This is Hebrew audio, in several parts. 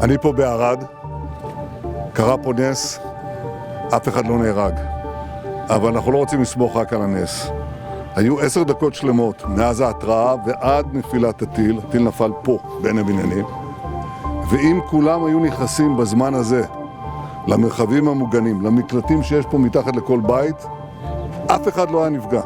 אני פה בערד, קרה פה נס, אף אחד לא נהרג. אבל אנחנו לא רוצים לסמוך רק על הנס. היו 10 דקות שלמות מאז ההתראה ועד נפילת הטיל. הטיל נפל פה, בין הבניינים. ואם כולם היו נכנסים בזמן הזה למרחבים המוגנים, למקלטים שיש פה מתחת לכל בית, אף אחד לא היה נפגע.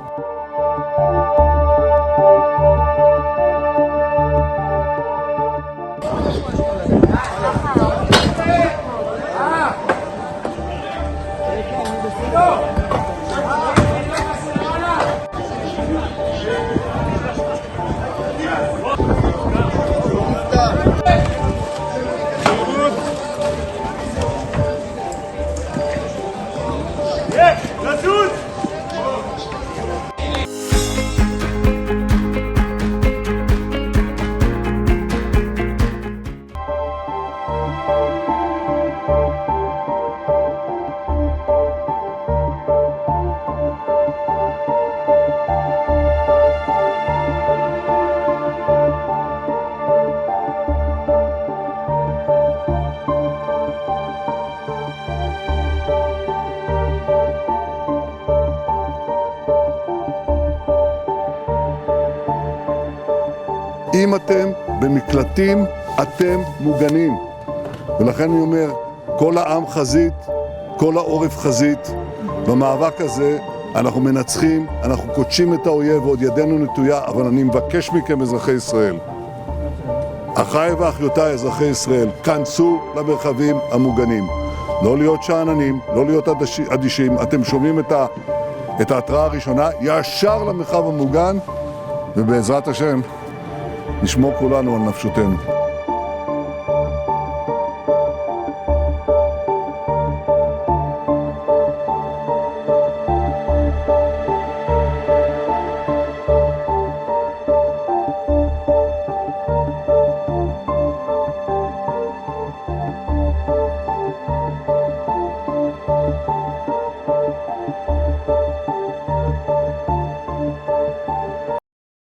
אם אתם במקלטים, אתם מוגנים. ולכן אני אומר, כל העם חזית, כל העורף חזית. במאבק הזה אנחנו מנצחים, אנחנו קודשים את האויב ועוד ידנו נטויה, אבל אני מבקש מכם, אזרחי ישראל, אחיי ואחיותיי אזרחי ישראל, כנסו למרחבים המוגנים. לא להיות שאננים, לא להיות אדישים. אתם שומעים את ההתראה הראשונה, ישר למרחב המוגן, ובעזרת השם, נשמור כולנו על נפשותנו.